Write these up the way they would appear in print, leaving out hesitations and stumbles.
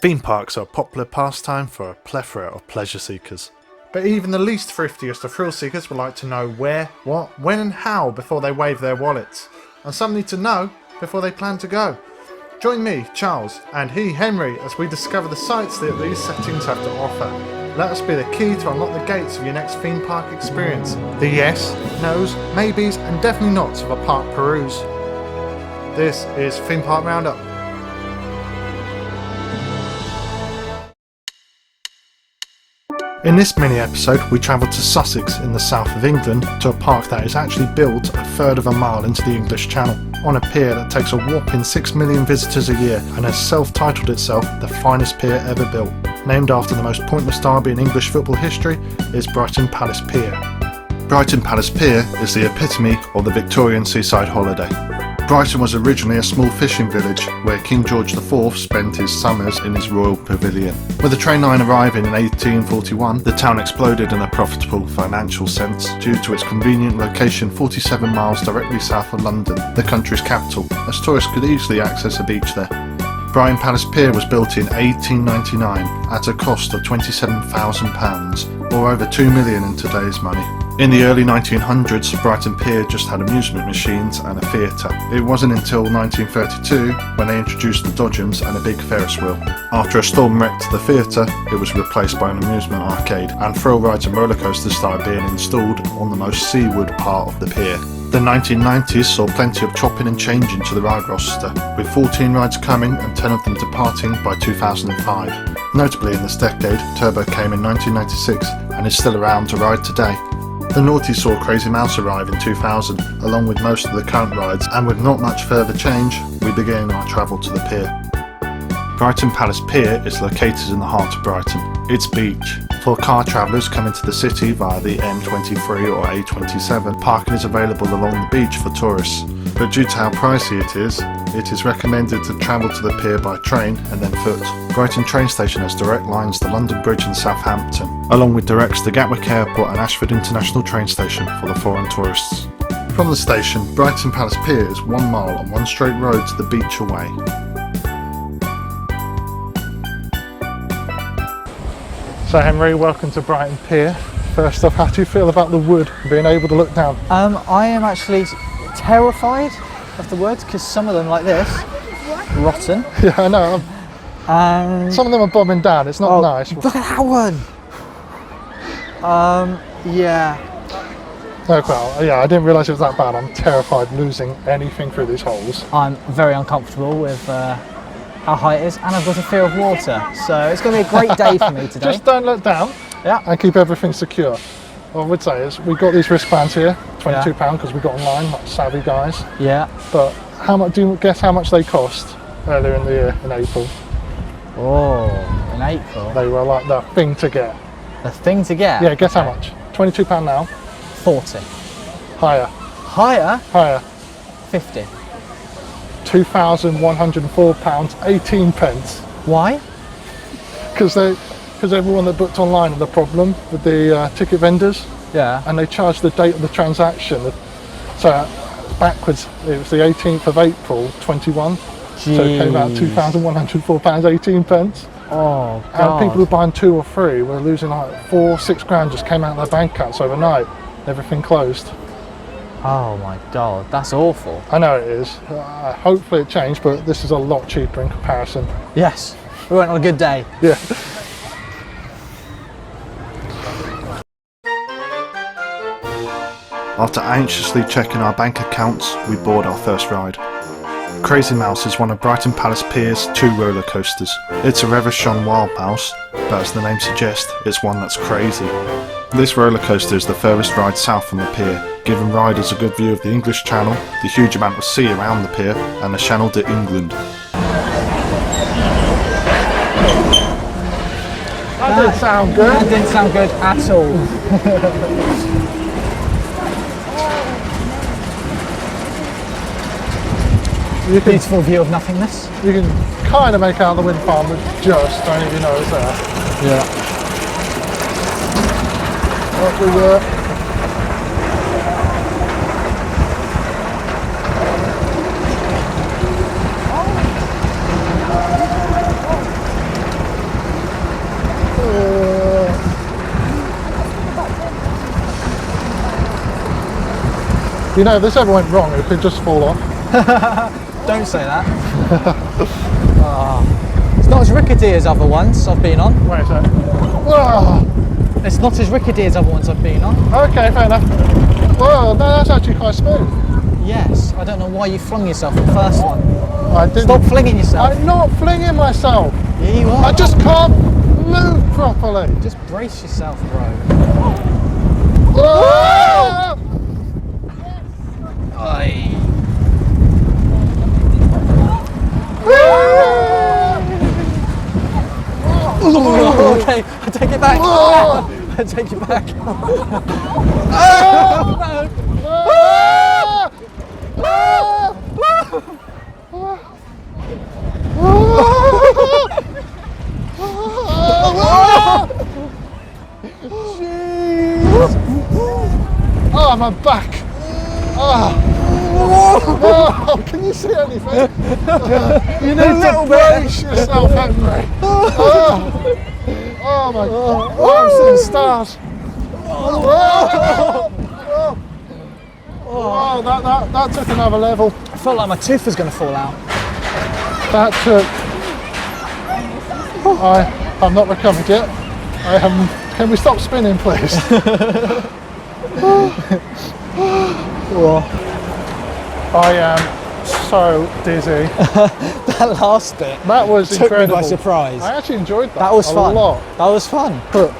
Theme parks are a popular pastime for a plethora of pleasure seekers. But even the least thriftiest of thrill seekers would like to know where, what, when and how before they wave their wallets. And some need to know before they plan to go. Join me, Charles, and he, Henry, as we discover the sights that these settings have to offer. Let us be the key to unlock the gates of your next theme park experience. The yes, no's, maybes and definitely nots of a park peruse. This is Theme Park Roundup. In this mini episode, we travel to Sussex in the south of England to a park that is actually built a third of a mile into the English Channel, on a pier that takes a whopping 6 million visitors a year and has self-titled itself the finest pier ever built. Named after the most pointless derby in English football history is Brighton Palace Pier. Brighton Palace Pier is the epitome of the Victorian seaside holiday. Brighton was originally a small fishing village where King George IV spent his summers in his royal pavilion. With the train line arriving in 1841, the town exploded in a profitable financial sense due to its convenient location 47 miles directly south of London, the country's capital, as tourists could easily access a beach there. Brighton Palace Pier was built in 1899 at a cost of £27,000, or over $2 million in today's money. In the early 1900s, Brighton Pier just had amusement machines and a theatre. It wasn't until 1932 when they introduced the dodgems and a big Ferris wheel. After a storm wrecked the theatre, it was replaced by an amusement arcade, and thrill rides and roller coasters started being installed on the most seaward part of the pier. The 1990s saw plenty of chopping and changing to the ride roster, with 14 rides coming and 10 of them departing by 2005. Notably in this decade, Turbo came in 1996 and is still around to ride today. The Naughty saw Crazy Mouse arrive in 2000, along with most of the current rides, and with not much further change, we began our travel to the pier. Brighton Palace Pier is located in the heart of Brighton. It's beach. For car travellers coming to the city via the M23 or A27, parking is available along the beach for tourists. But due to how pricey it is recommended to travel to the pier by train and then foot. Brighton train station has direct lines to London Bridge and Southampton, along with directs to Gatwick Airport and Ashford International train station for the foreign tourists. From the station, Brighton Palace Pier is 1 mile on one straight road to the beach away. So Henry, welcome to Brighton Pier. First off, how do you feel about the wood being able to look down? I am actually terrified of the wood because some of them, like this, rotten. Yeah, I know. Some of them are bombing down. It's not nice. Look at that one. Yeah. Oh, well, yeah, I didn't realise it was that bad. I'm terrified losing anything through these holes. I'm very uncomfortable with how high it is, and I've got a fear of water, so it's going to be a great day for me today. Just don't let down. Yeah. And keep everything secure. What I would say is we got these wristbands here, £22 because we got online, like savvy guys. Yeah. But how much? Do you guess how much they cost earlier in the year in April? Oh, in April. They were like the thing to get. The thing to get. Yeah. Guess how much? £22 now. 40. Higher. Higher. Higher. 50. £2,104, 18 pence. Why? Because everyone that booked online had a problem with the ticket vendors. Yeah. And they charged the date of the transaction. So backwards, it was the 18th of April, 21. Jeez. So it came out £2,104, 18 pence. Oh, God. And people who were buying 2 or 3 were losing like 4-6 grand just came out of their bank accounts overnight. Everything closed. Oh my God, that's awful. I know it is. Hopefully it changed, but this is a lot cheaper in comparison. Yes, we went on a good day. Yeah. After anxiously checking our bank accounts, we board our first ride. Crazy Mouse is one of Brighton Palace Pier's 2 roller coasters. It's a Reverchon Wild Mouse, but as the name suggests, it's one that's crazy. This roller coaster is the furthest ride south from the pier, giving riders a good view of the English Channel, the huge amount of sea around the pier, and the Channel de England. That didn't sound good. That didn't sound good at all. Beautiful view of nothingness. You can kind of make out the wind farm, but just don't even know it's there. Yeah. Up we were. You know, if this ever went wrong, it could just fall off. Don't say that. It's not as rickety as other ones I've been on. Wait a sec. Whoa. It's not as rickety as other ones I've been on. Okay, fair enough. Whoa, no, that's actually quite smooth. Yes, I don't know why you flung yourself on the first one. I didn't. Stop flinging yourself. I'm not flinging myself. Yeah, you are. I just can't move properly. Just brace yourself, bro. Whoa! Okay, I take it back. I take it back. Oh, my back. Oh, can you see anything? You need to brace yourself, Henry. Oh my God. I'm seeing stars. Oh, that took another level. I felt like my tooth was going to fall out. That took. I'm not recovered yet. Can we stop spinning, please? I am so dizzy. That last bit. That was took incredible. me by surprise. I actually enjoyed that. That was fun. A lot. That was fun. But,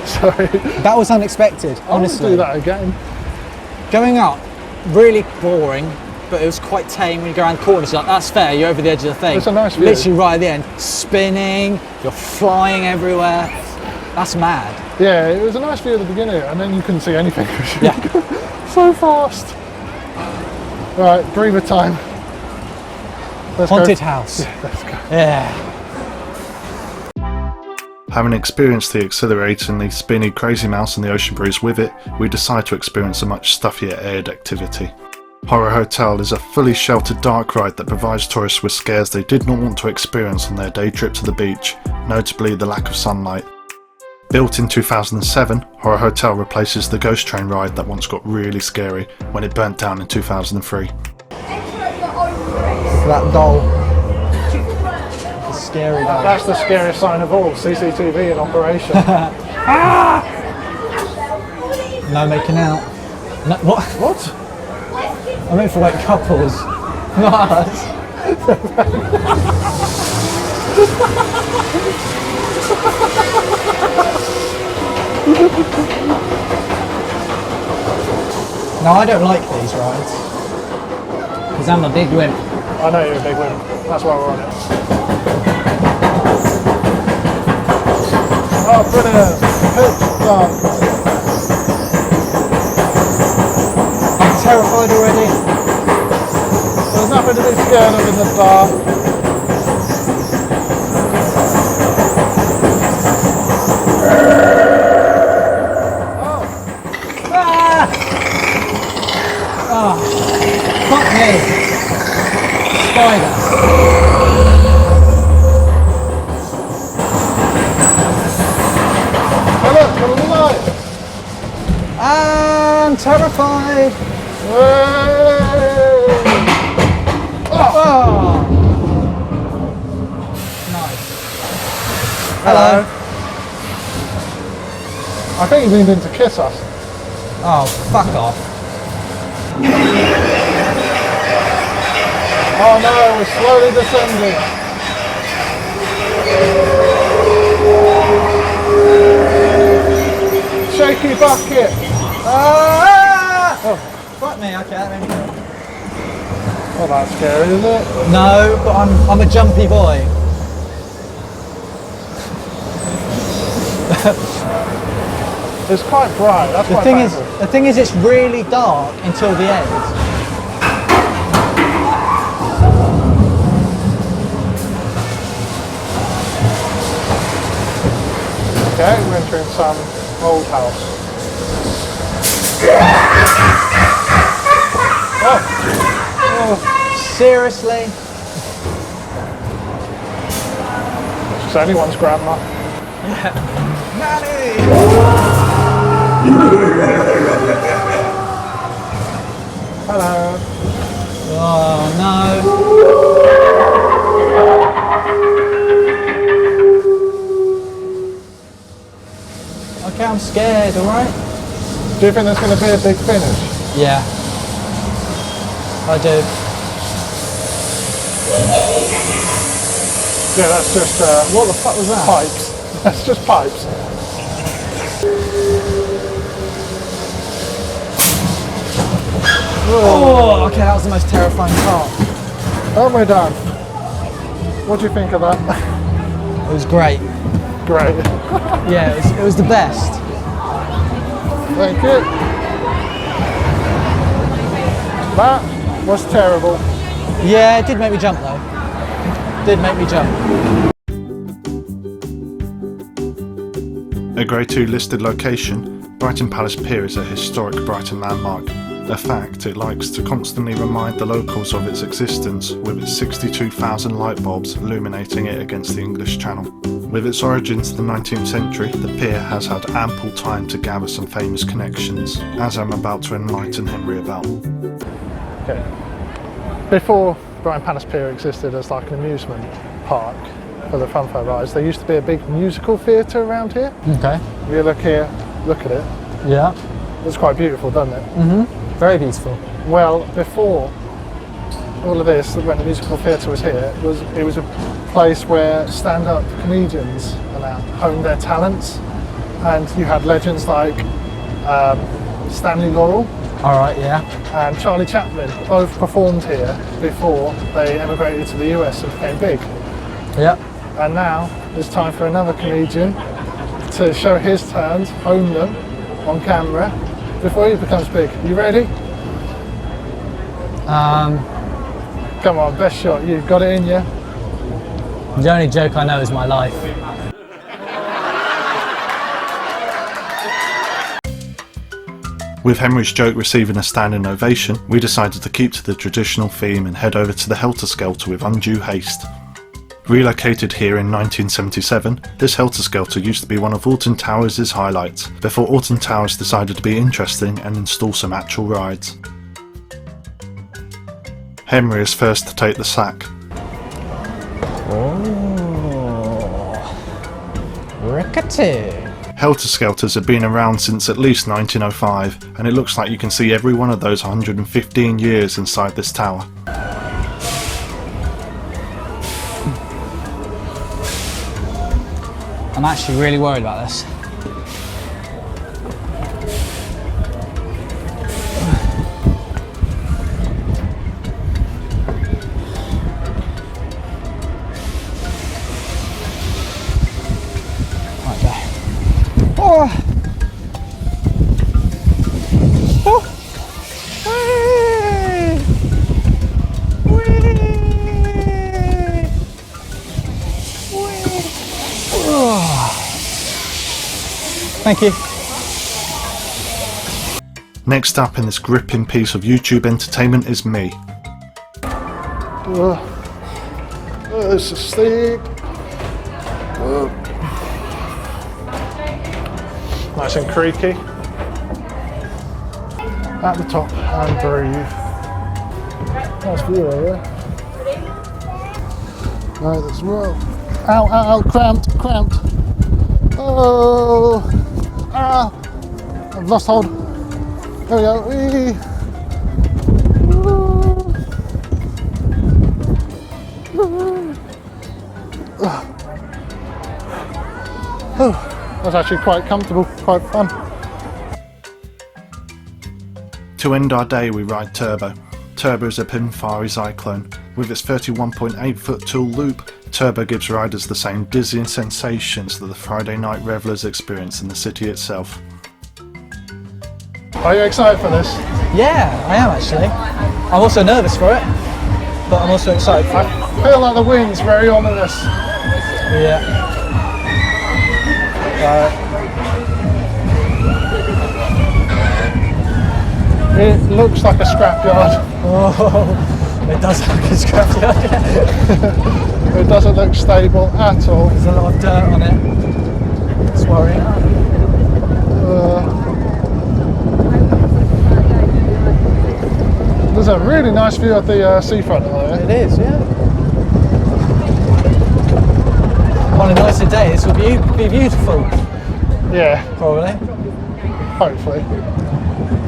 sorry. That was unexpected, honestly. I'll do that again. Going up, really boring, but it was quite tame when you go around corners. You're like, that's fair, you're over the edge of the thing. It's a nice view. Literally right at the end, spinning, you're flying everywhere. That's mad. Yeah, it was a nice view at the beginning, and then you couldn't see anything. Yeah. So fast. Right, breather time. Let's Haunted go. house. Yeah, let's go. Yeah. Having experienced the exhilaratingly spinny Crazy Mouse and the Ocean Breeze with it, we decide to experience a much stuffier aired activity. Horror Hotel is a fully sheltered dark ride that provides tourists with scares they did not want to experience on their day trip to the beach, notably the lack of sunlight. Built in 2007, Horror Hotel replaces the Ghost Train ride that once got really scary when it burnt down in 2003. That doll. The scary doll. That's the scariest sign of all, CCTV in operation. No making out. No, what? What? I meant for like couples. Not us. No, I don't like these rides. Because I'm a big wimp. I know you're a big wimp. That's why we're on it. Oh, brilliant! Pitch dark. I'm terrified already. There's nothing to be scared of in the dark. Fuck me! Spider. Oh look, got a light! I'm terrified! Oh. Nice. Hello. I think he leaned in to kiss us. Oh, fuck off. Oh no, we're slowly descending. Shaky bucket. Ah! Oh, fuck me, okay, that made me go. Well, that's scary, isn't it? No, but I'm a jumpy boy. It's quite bright. That's The quite painful. thing is, it's really dark until the end. Okay, we're entering some old house. Oh. Seriously? It's anyone's grandma. Hello. Oh no. Okay, I'm scared, alright? Do you think there's going to be a big finish? Yeah. I do. Yeah, that's just What the fuck was that? pipes. That's just pipes. Oh, okay, that was the most terrifying part. And we're done. What do you think of that? It was great. Great. Yeah, it was the best. Thank you. That was terrible. Yeah, it did make me jump though. Did make me jump. A Grade 2 listed location, Brighton Palace Pier is a historic Brighton landmark. A fact it likes to constantly remind the locals of its existence, with its 62,000 light bulbs illuminating it against the English Channel. With its origins in the 19th century, the pier has had ample time to gather some famous connections, as I'm about to enlighten Henry about. Okay. Before Brighton Palace Pier existed as like an amusement park for the funfair rides, there used to be a big musical theatre around here. Okay. If you look here, look at it. Yeah. It's quite beautiful, doesn't it? Very beautiful. Well, before all of this, when the musical theatre was here, it was a place where stand-up comedians honed their talents, and you had legends like Stanley Laurel Alright, yeah. and Charlie Chaplin both performed here before they emigrated to the US and became big. Yep. And now it's time for another comedian to show his turns, hone them on camera before he becomes big. You ready? Come on, best shot. You've got it in you. The only joke I know is my life. With Henry's joke receiving a standing ovation, we decided to keep to the traditional theme and head over to the Helter Skelter with undue haste. Relocated here in 1977, this Helter Skelter used to be one of Alton Towers' highlights, before Alton Towers decided to be interesting and install some actual rides. Henry is first to take the sack. Oh, rickety. Helter Skelters have been around since at least 1905, and it looks like you can see every one of those 115 years inside this tower. I'm actually really worried about this. Oh. Oh. Whee. Whee. Whee. Oh. Thank you. Next up in this gripping piece of YouTube entertainment is me. This is steep. Nice and creaky. At the top and breathe. Nice view area. Right, as well. Ow, ow, ow, cramped, cramped. Oh, ah, I've lost hold. There we go. Whee. That was actually quite comfortable, quite fun. To end our day we ride Turbo. Turbo is a Pinfari cyclone. With its 31.8 foot tall loop, Turbo gives riders the same dizzying sensations that the Friday night revellers experience in the city itself. Are you excited for this? Yeah, I am actually. I'm also nervous for it, but I'm also excited for it. I feel like the wind's very ominous. Yeah. It looks like a scrapyard. Oh, it does look like a scrapyard. It doesn't look stable at all. There's a lot of dirt on it. It's worrying. There's a really nice view of the seafront there. It is, yeah. On a nicer day, this will be beautiful. Yeah, Probably. hopefully.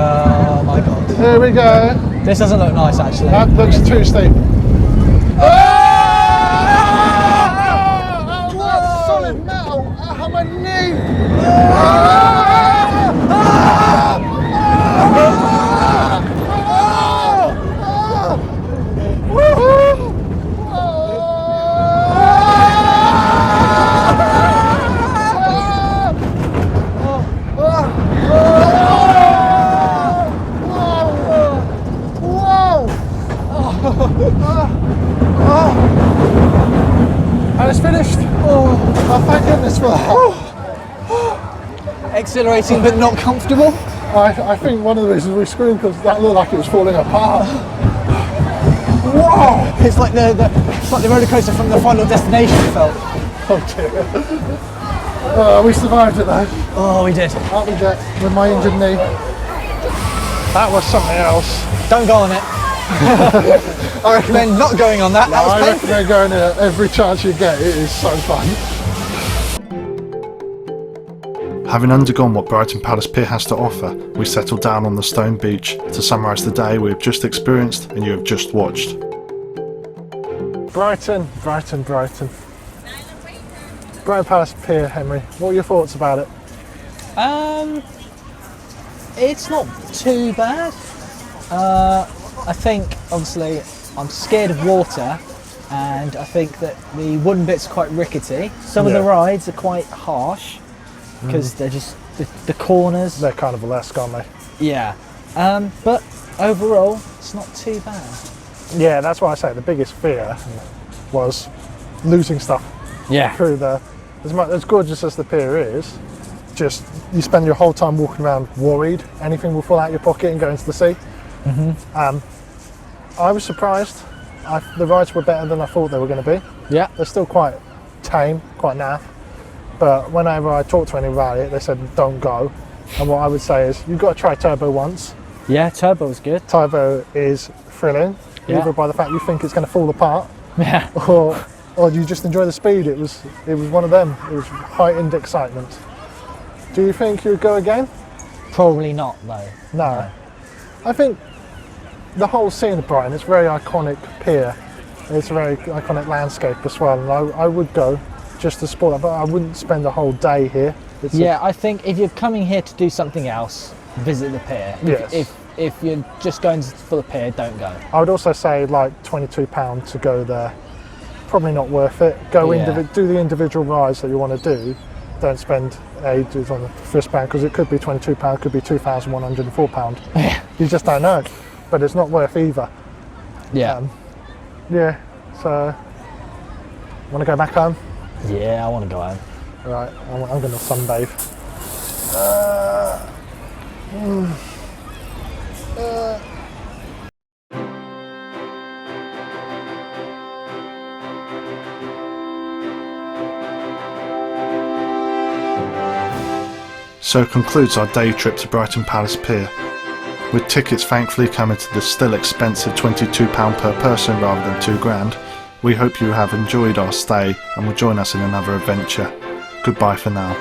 Oh my god. Here we go. This doesn't look nice actually. That looks too steep. Oh, that's solid metal. How my knee. And it's finished. Oh, thank goodness for that. Exhilarating but not comfortable. I think one of the reasons we screamed because that looked like it was falling apart. Whoa! It's like the roller coaster from the Final Destination felt. Oh dear. We survived it though. Oh, we did. Up we get with my injured knee. That was something else. Don't go on it. I recommend not going on that. That was I painful. recommend going there every chance you get. It is so fun. Having undergone what Brighton Palace Pier has to offer, we settled down on the stone beach to summarise the day we have just experienced and you have just watched. Brighton. Brighton Palace Pier, Henry. What are your thoughts about it? It's not too bad. I think, obviously, I'm scared of water, and I think that the wooden bits are quite rickety. Some of the rides are quite harsh because they're just the corners. They're kind of burlesque, aren't they? Yeah. But overall, it's not too bad. Yeah, that's why I say the biggest fear was losing stuff Yeah. through the. As gorgeous as the pier is, just you spend your whole time walking around worried anything will fall out your pocket and go into the sea. I was surprised. The rides were better than I thought they were going to be. Yeah. They're still quite tame, quite naff. But whenever I talked to anyone about it, they said don't go. And what I would say is you've got to try Turbo once. Yeah, Turbo was good. Turbo is thrilling, Yeah. either by the fact you think it's going to fall apart, Yeah. or you just enjoy the speed. It was one of them. It was heightened excitement. Do you think you would go again? Probably not, though. No. I think the whole scene of Brighton, it's a very iconic pier. It's a very iconic landscape as well, and I would go just to sport that, but I wouldn't spend a whole day here. I think if you're coming here to do something else, visit the pier. Yes. If you're just going for the pier, don't go. I would also say like £22 to go there. Probably not worth it. Go do the individual rides that you want to do. Don't spend ages on the wristband because it could be £22, could be £2,104. You just don't know. But it's not worth either. Yeah. So want to go back home? Yeah, I want to go home. Right, I'm going to sunbathe. So concludes our day trip to Brighton Palace Pier. With tickets thankfully coming to the still expensive £22 per person rather than £2,000, we hope you have enjoyed our stay and will join us in another adventure. Goodbye for now.